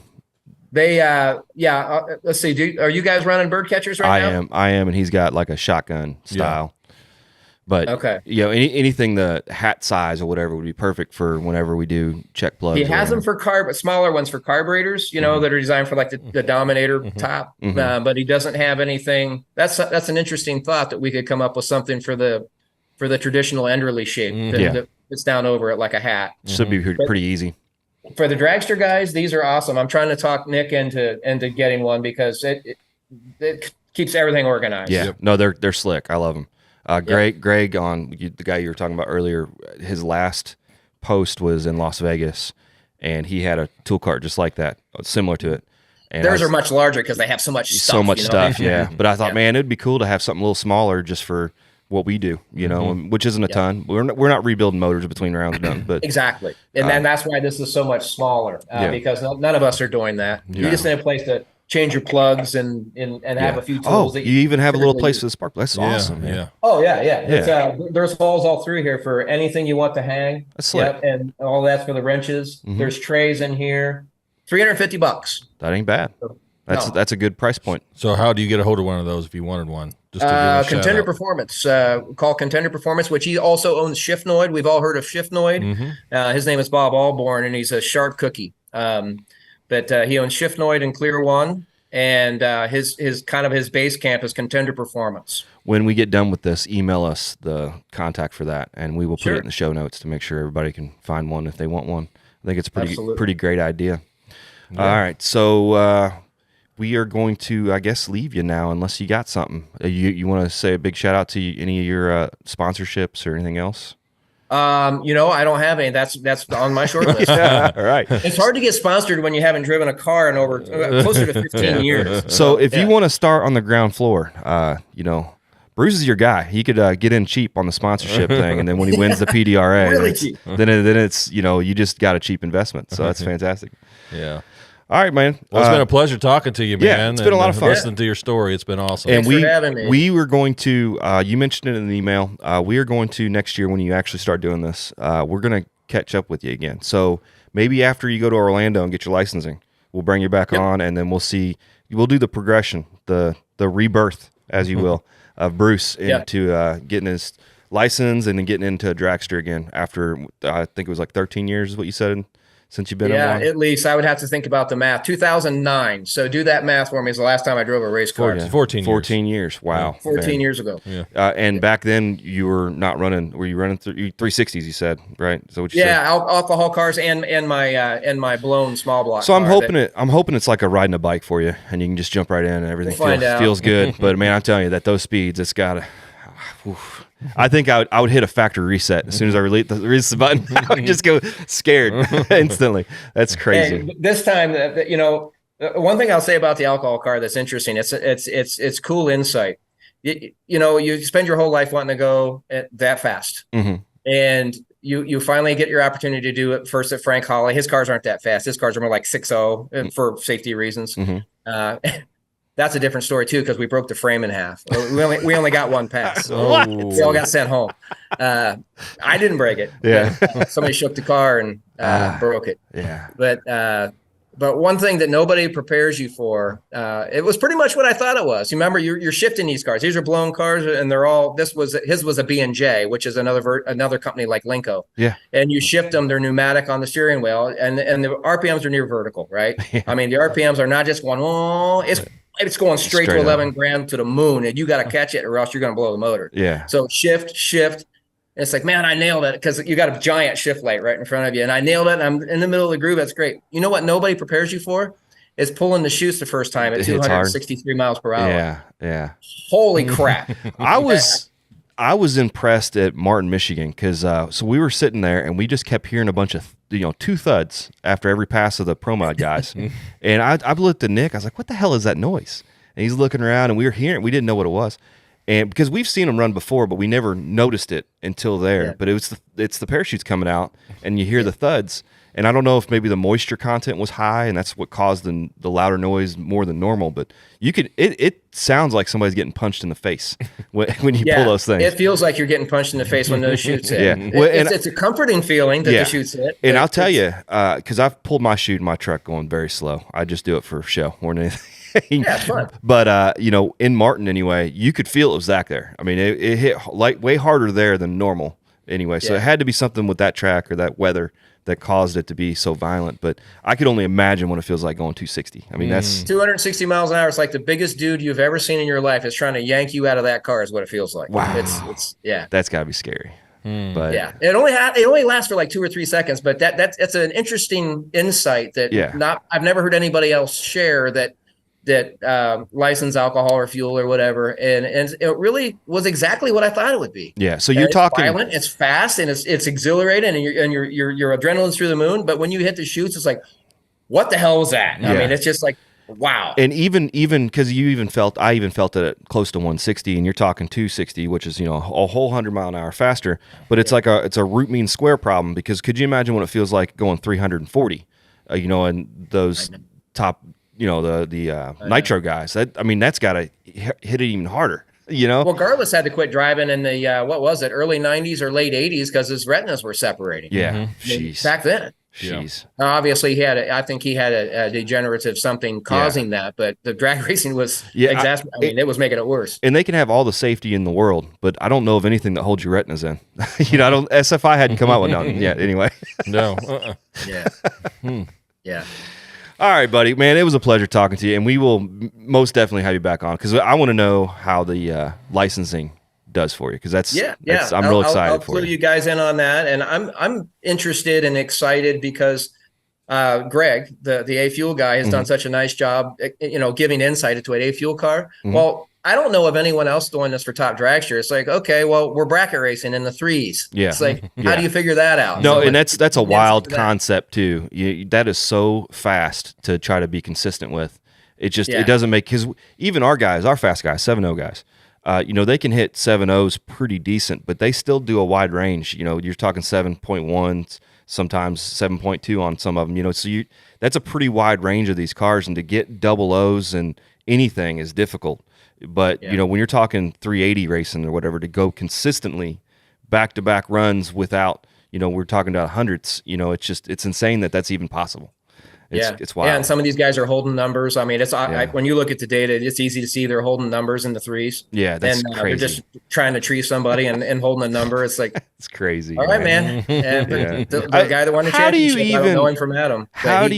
They let's see. Are you guys running bird catchers right now? I am, and he's got like a shotgun style. But Okay. you know, anything the hat size or whatever would be perfect for whenever we do check plugs. He or has them whatever. for smaller ones for carburetors, you know, that are designed for like the Dominator top. But he doesn't have anything. That's an interesting thought that we could come up with something for the traditional Enderley shape that fits down over it like a hat. Should be pretty easy. For the dragster guys, these are awesome. I'm trying to talk Nick into getting one because it keeps everything organized. Yeah, no, they're slick. I love them. Greg on the guy you were talking about earlier, his last post was in Las Vegas, and he had a tool cart just like that, similar to it. And Theirs are much larger because they have so much stuff. So much stuff, yeah. But I thought, Yeah. man, it'd be cool to have something a little smaller just for what we do, you know, which isn't a ton. We're not rebuilding motors between rounds done, but Exactly. And then that's why this is so much smaller because none of us are doing that. You just need a place to change your plugs and have a few tools. you even have a little place for the spark. That's awesome, man. Yeah. Oh yeah. It's, there's holes all through here for anything you want to hang. That's slick. And all that's for the wrenches. There's trays in here. $350. That ain't bad. That's a good price point. So how do you get a hold of one of those if you wanted one? Just to give a shout Contender out. Performance. Call Contender Performance, which he also owns Shiftnoid. We've all heard of Shiftnoid. His name is Bob Alborn, and he's a sharp cookie. But he owns Shiftnoid and Clear One, and his kind of his base camp is Contender Performance. When we get done with this, email us the contact for that, and we will put Sure. it in the show notes to make sure everybody can find one if they want one. I think it's a Absolutely. pretty great idea. All right, so we are going to, I guess, leave you now unless you got something. You want to say a big shout out to any of your sponsorships or anything else? I don't have any. That's on my short list. All right. It's hard to get sponsored when you haven't driven a car in over closer to 15 years. So if you want to start on the ground floor, Bruce is your guy. He could get in cheap on the sponsorship thing, and then when he wins the PDRA, Really cheap. then it's you just got a cheap investment. So that's fantastic. Yeah. All right, man. Well, it's been a pleasure talking to you, man. yeah, it's been a lot of fun. Listening to your story. It's been awesome. And Thanks for having me. we were going to, you mentioned it in the email, we are going to next year when you actually start doing this, we're going to catch up with you again. So maybe after you go to Orlando and get your licensing, we'll bring you back on, and then we'll do the progression, the rebirth, as you will, of Bruce into getting his license and then getting into a dragster again after, I think it was like 13 years is what you said since you've been in one. At least I would have to think about the math. 2009. So do that math for me. Is the last time I drove a race car. 14 years. Wow. 14 years ago. Yeah. And back then you were not running. Were you running 360s? You said, right? So what you said? Alcohol cars and my blown small block. So I'm car hoping it's like a riding a bike for you, and you can just jump right in and everything We'll find out. feels good. But man, I'm telling you that those speeds, it's gotta. I think I would hit a factory reset as soon as I release the button. I would just go scared instantly. That's crazy. And this time, one thing I'll say about the alcohol car that's interesting. It's cool insight. You spend your whole life wanting to go that fast, and you finally get your opportunity to do it first at Frank Hawley. His cars aren't that fast. His cars are more like 6.0 for safety reasons. That's a different story too, because we broke the frame in half. We only got one pass. So we all got sent home. I didn't break it. Yeah. Somebody shook the car and broke it. Yeah. But one thing that nobody prepares you for, it was pretty much what I thought it was. You remember, you're shifting these cars. These are blown cars, and they're all. His was a B&J, which is another company like Linco. Yeah. And you shift them. They're pneumatic on the steering wheel, and the RPMs are near vertical, right? Yeah. I mean, the RPMs are not just going. Oh, it's going straight to 11 grand to the moon, and you got to catch it, or else you're going to blow the motor. Yeah. So shift. And it's like, man, I nailed it, because you got a giant shift light right in front of you, and I nailed it. And I'm in the middle of the groove. That's great. You know what nobody prepares you for is pulling the chutes the first time at It hits hard. 263 miles per hour. Yeah. Holy crap. I was impressed at Martin, Michigan, because so we were sitting there and we just kept hearing a bunch of two thuds after every pass of the Pro Mod guys, and I looked at Nick. I was like, "What the hell is that noise?" And he's looking around, and we were hearing. We didn't know what it was, and because we've seen them run before, but we never noticed it until there. Yeah. But it's the parachutes coming out, and you hear the thuds. And I don't know if maybe the moisture content was high, and that's what caused the louder noise more than normal. But it sounds like somebody's getting punched in the face when you pull those things. It feels like you're getting punched in the face when those chutes hit. Yeah. Well, it's a comforting feeling that the chutes hit. And I'll tell you, because I've pulled my chute in my truck going very slow. I just do it for show more than anything. Yeah, it's fun. But in Martin anyway, you could feel it was back there. I mean, it hit way harder there than normal anyway. So it had to be something with that track or that weather that caused it to be so violent. But I could only imagine what it feels like going 260. I mean, that's 260 miles an hour. It's like the biggest dude you've ever seen in your life is trying to yank you out of that car is what it feels like. Wow. It's that's got to be scary. But yeah, it only lasts for like 2 or 3 seconds, but that's an interesting insight that I've never heard anybody else share that licensed alcohol or fuel or whatever, and it really was exactly what I thought it would be. Yeah, so you're talking violent, it's fast, and it's exhilarating, and your adrenaline's through the moon. But when you hit the chutes, it's like, what the hell was that? I mean, it's just like, wow. And even because I even felt it at close to 160, and you're talking 260, which is a whole 100-mile-an-hour faster. But it's like it's a root mean square problem, because could you imagine what it feels like going 340? And those top. The nitro guys. That's got to hit it even harder. Well, Garlis had to quit driving in the early 90s or late 80s because his retinas were separating. Yeah, back then. Jeez. Obviously, I think he had a degenerative something causing that, but the drag racing was it was making it worse. And they can have all the safety in the world, but I don't know of anything that holds your retinas in. SFI hadn't come out with nothing yet. Anyway. No. Yeah. Yeah. All right, buddy. Man, it was a pleasure talking to you, and we will most definitely have you back on, because I want to know how the licensing does for you, because I'm real excited I'll for clue you guys in on that, and I'm interested and excited because Greg, the A Fuel guy, has done such a nice job, giving insight into an A Fuel car. Well, I don't know of anyone else doing this for Top Dragster. It's like, okay, well, we're bracket racing in the 3s. Yeah. It's like, how do you figure that out? No, and that's a wild concept too. That is so fast to try to be consistent with. It just it doesn't make, because even our fast guys, 7.0 guys, they can hit 7.0s pretty decent, but they still do a wide range. You're talking 7.1, sometimes 7.2 on some of them. So that's a pretty wide range of these cars, and to get double O's and anything is difficult. But when you're talking 380 racing or whatever, to go consistently back-to-back runs without, we're talking about hundreds, it's insane that that's even possible. It's wild. Yeah, and some of these guys are holding numbers. I mean, when you look at the data, it's easy to see they're holding numbers in the 3s. Yeah, that's crazy. They're just trying to tree somebody and holding a number. It's like, it's crazy. All right, man. And the guy that won the championship, I don't know him from Adam. How do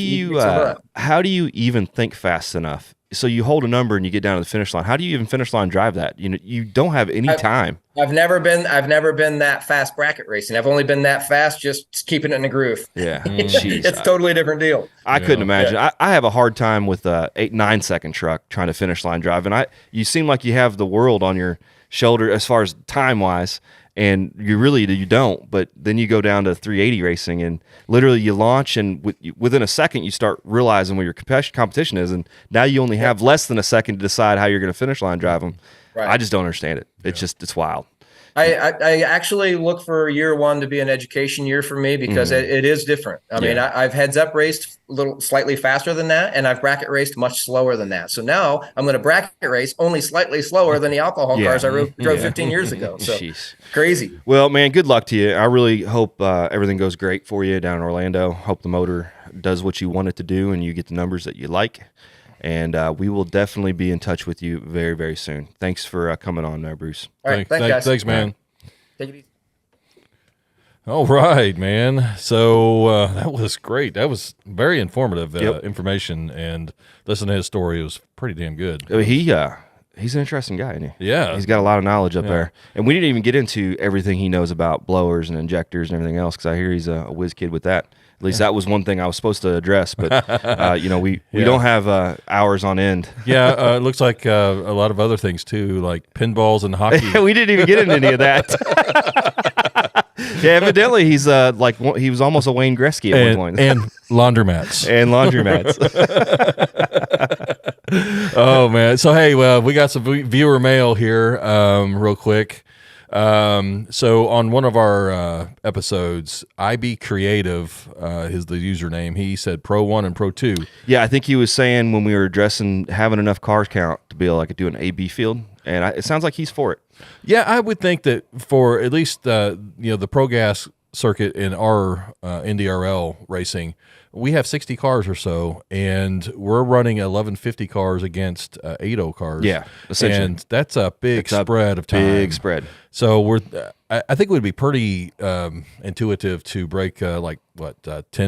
you even think fast enough? So you hold a number and you get down to the finish line. How do you even finish line drive that? You don't have any time. I've never been that fast bracket racing. I've only been that fast just keeping it in the groove. Yeah. It's totally a different deal. I couldn't imagine. I have a hard time with a 8-9 second truck trying to finish line drive. And you seem like you have the world on your shoulder as far as time wise. And you don't, but then you go down to 380 racing, and literally you launch, and within a second you start realizing where your competition is, and now you only have less than a second to decide how you're going to finish line drive them. Right. I just don't understand it. It's wild. I actually look for year one to be an education year for me, because it is different. I mean, I've heads up raced slightly faster than that, and I've bracket raced much slower than that. So now I'm going to bracket race only slightly slower than the alcohol cars I drove 15 years ago. So crazy. Well, man, good luck to you. I really hope everything goes great for you down in Orlando. Hope the motor does what you want it to do, and you get the numbers that you like. And we will definitely be in touch with you very, very soon. Thanks for coming on there, Bruce. All right, thanks, guys. Thanks, man. Take it easy. All right, man. So that was great. That was very informative information, and listening to his story, it was pretty damn good. He's an interesting guy, isn't he? Yeah. He's got a lot of knowledge up there. And we didn't even get into everything he knows about blowers and injectors and everything else, because I hear he's a whiz kid with that. At least that was one thing I was supposed to address. But we don't have hours on end. Yeah, it looks like a lot of other things too, like pinballs and hockey. We didn't even get into any of that. Yeah, evidently he's he was almost a Wayne Gretzky at one point. And laundromats. Oh man! So hey, we got some viewer mail here, real quick. So on one of our episodes, IB Creative is the username. He said Pro 1 and Pro 2. Yeah, I think he was saying when we were addressing having enough cars count to be able to do an AB field, and it sounds like he's for it. Yeah, I would think that for at least the Pro Gas circuit in our NDRL racing, we have 60 cars or so, and we're running 1150 cars against 80 cars. Yeah, essentially. And that's a big spread of time. Big spread. So I think it would be pretty intuitive to break 10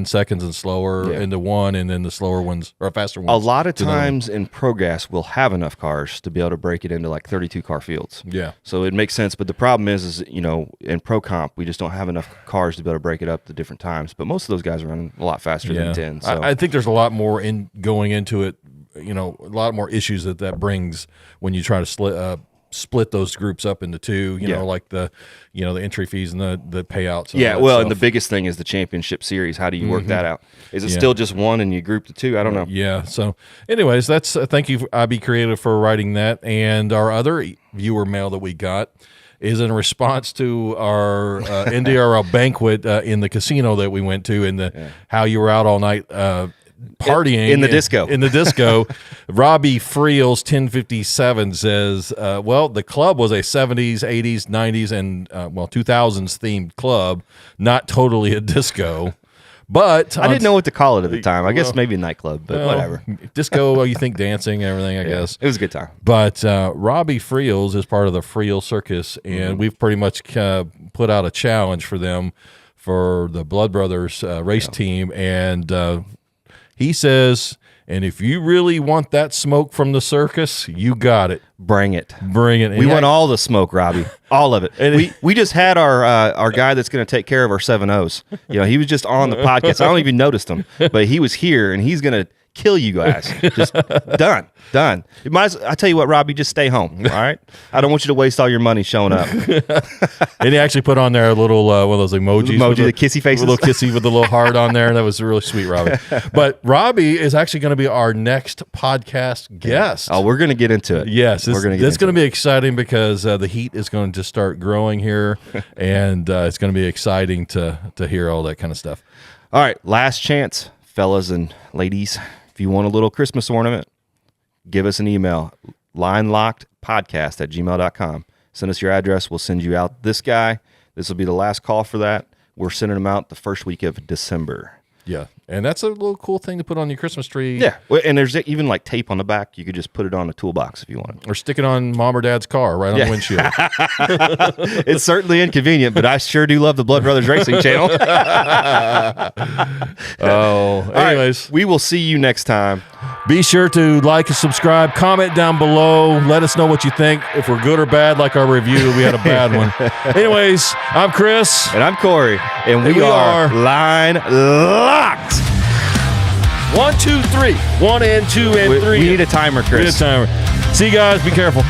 seconds and slower into one, and then the slower ones or faster ones. A lot of times in Pro Gas, we'll have enough cars to be able to break it into like 32 car fields. Yeah. So it makes sense. But the problem is in Pro Comp, we just don't have enough cars to be able to break it up to different times. But most of those guys are running a lot faster than 10. So I think there's a lot more going into it. A lot more issues that brings when you try to split those groups up into two, like the entry fees and the payouts. And the biggest thing is the championship series. How do you work that out? Is it still just one and you group the two? I don't know. Yeah. So anyways, that's thank you, IB Creative, for writing that. And our other viewer mail that we got is in response to our NDRL banquet in the casino that we went to, and how you were out all night partying in the disco. In the disco, Robbie Friels 1057 says, the club was a 70s, 80s, 90s, and 2000s themed club, not totally a disco. But I didn't know what to call it at the time. I guess maybe a nightclub, but whatever. Disco, you think dancing, everything, I guess. It was a good time. But Robbie Friels is part of the Friels Circus, and we've pretty much put out a challenge for them for the Blood Brothers race team, and he says, and if you really want that smoke from the circus, you got it. Bring it. Bring it. We want all the smoke, Robbie. All of it. And we just had our guy that's going to take care of our 7-0s. He was just on the podcast. I don't even noticed him, but he was here, and he's going to kill you guys. Just done. I tell you what, Robbie, just stay home. All right. I don't want you to waste all your money showing up. And he actually put on there a little one of those emojis, the kissy faces, a little kissy with a little heart on there. That was really sweet, Robbie. But Robbie is actually going to be our next podcast guest. Oh, we're going to get into it. Yes, it's going to be exciting because the heat is going to start growing here, and it's going to be exciting to hear all that kind of stuff. All right, last chance, fellas and ladies. If you want a little Christmas ornament, give us an email, linelockedpodcast@gmail.com. Send us your address. We'll send you out this guy. This will be the last call for that. We're sending them out the first week of December. Yeah, and that's a little cool thing to put on your Christmas tree. Yeah, and there's even like tape on the back. You could just put it on a toolbox if you want. Or stick it on mom or dad's car right on the windshield. It's certainly inconvenient, but I sure do love the Blood Brothers Racing channel. Anyways. Right, we will see you next time. Be sure to like and subscribe. Comment down below. Let us know what you think. If we're good or bad, like our review. We had a bad one. Anyways, I'm Chris. And I'm Corey. And we are Line Locked. 1, 2, 3. 1 and 2 and 3. We need a timer, Chris. We need a timer. See you guys. Be careful.